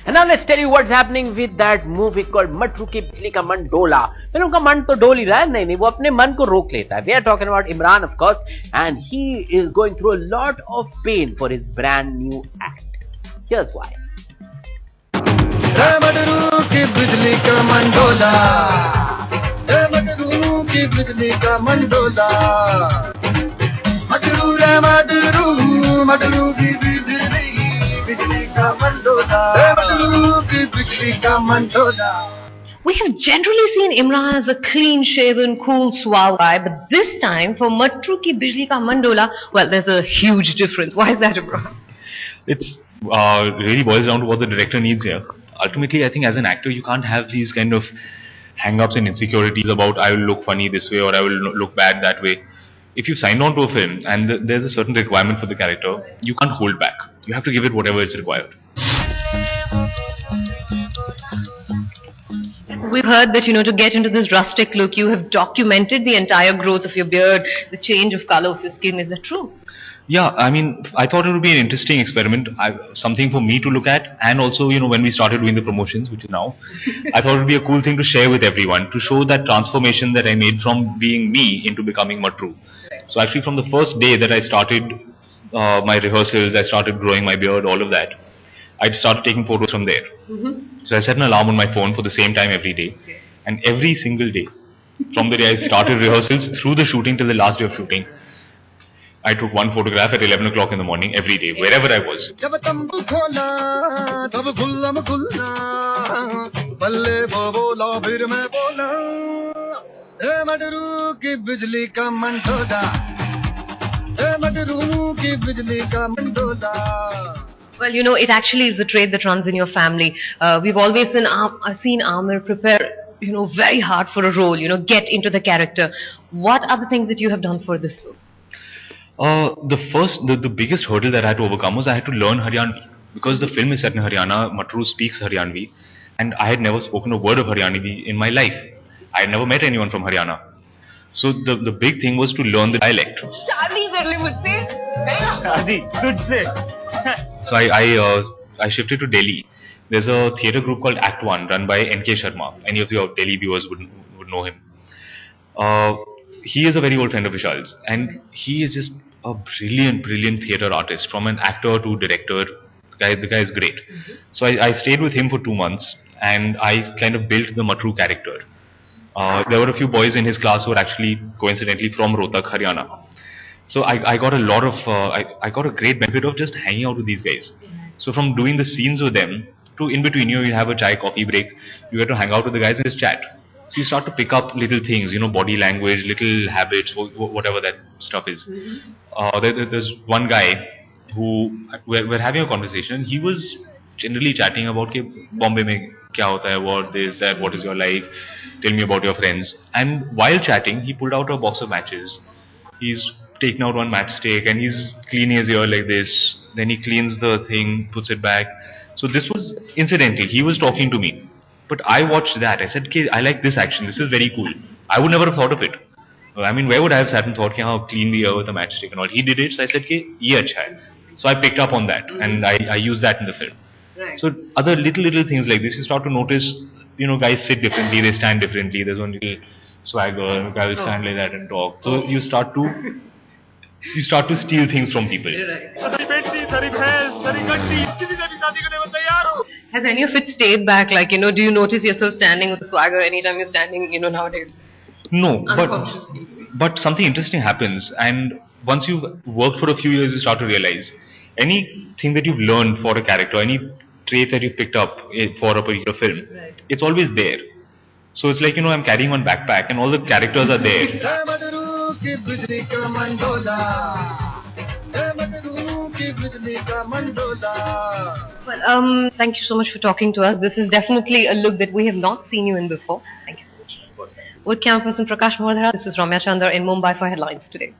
And now let's tell you what's happening with that movie called Matru ki Bijlee ka Mandola. Film का मन तो डोल ही रहा है, नहीं वो अपने मन को रोक लेता है. We are talking about Imran, of course, and he is going through a lot of pain for his brand new act. Here's why. Matru ki Bijlee ka Mandola, Matru ki Bijlee ka Mandola, Matru re Matru, Matru ki Bijlee. We have generally seen Imran as a clean-shaven, cool, suave guy, but this time for Matru ki Bijlee ka Mandola, well, there's a huge difference. Why is that, Imran? It's really boils down to what the director needs here. Ultimately, I think as an actor, you can't have these kind of hang-ups and insecurities about I will look funny this way or I will look bad that way. If you signed on to a film and there's a certain requirement for the character, you can't hold back. You have to give it whatever is required. We've heard that, to get into this rustic look, you have documented the entire growth of your beard, the change of color of your skin. Is that true? Yeah, I mean, I thought it would be an interesting experiment, something for me to look at, and also, when we started doing the promotions, which is now, I thought it would be a cool thing to share with everyone, to show that transformation that I made from being me into becoming Matru. So actually from the first day that I started my rehearsals, I started growing my beard, all of that, I started taking photos from there. So I set an alarm on my phone for the same time every day, and every single day, from the day I started rehearsals through the shooting till the last day of shooting, I took one photograph at 11 o'clock in the morning every day, wherever I was. Well, it actually is a trait that runs in your family. We've always seen Amir prepare, very hard for a role, get into the character. What are the things that you have done for this role? The biggest hurdle that I had to overcome was I had to learn Haryanvi. Because the film is set in Haryana, Matru speaks Haryanvi, and I had never spoken a word of Haryanvi in my life. I had never met anyone from Haryana. So the big thing was to learn the dialect. So I shifted to Delhi. There's a theatre group called Act 1 run by N.K. Sharma. Any of your Delhi viewers would know him. He is a very old friend of Vishal's, and he is just a brilliant theatre artist, from an actor to director. The guy is great. So I stayed with him for 2 months, and I kind of built the Matru character. There were a few boys in his class who were actually coincidentally from Rohtak, Haryana. So I got a lot of I got a great benefit of just hanging out with these guys. So from doing the scenes with them to in between, you have a chai coffee break, you get to hang out with the guys and just chat. So you start to pick up little things, body language, little habits, whatever that stuff is. There's one guy who we're having a conversation. He was generally chatting about ke Bombay mein kya hota hai, what this, that, what is your life, tell me about your friends. And while chatting, he pulled out a box of matches. He's taken out one matchstick and he's cleaning his ear like this. Then he cleans the thing, puts it back. So this was incidental. He was talking to me. But I watched that. I said, I like this action. This is very cool. I would never have thought of it. I mean, where would I have sat and thought, how clean the air with a matchstick and all. He did it. So I said, ye acha hai. So I picked up on that and I used that in the film. Right. So other little things like this, you start to notice, guys sit differently, they stand differently. There's one little swagger, guy will stand like that and talk. So you start to steal things from people. Has any of it stayed back? Do you notice yourself standing with a swagger anytime you're standing, nowadays? No, but something interesting happens, and once you've worked for a few years, you start to realize anything that you've learned for a character, any trait that you've picked up for a particular film, it's always there. So it's like, I'm carrying one backpack and all the characters are there. Well, thank you so much for talking to us. This is definitely a look that we have not seen you in before. Thank you so much. With camera person Prakash Mordhara, this is Ramya Chandra in Mumbai for Headlines Today.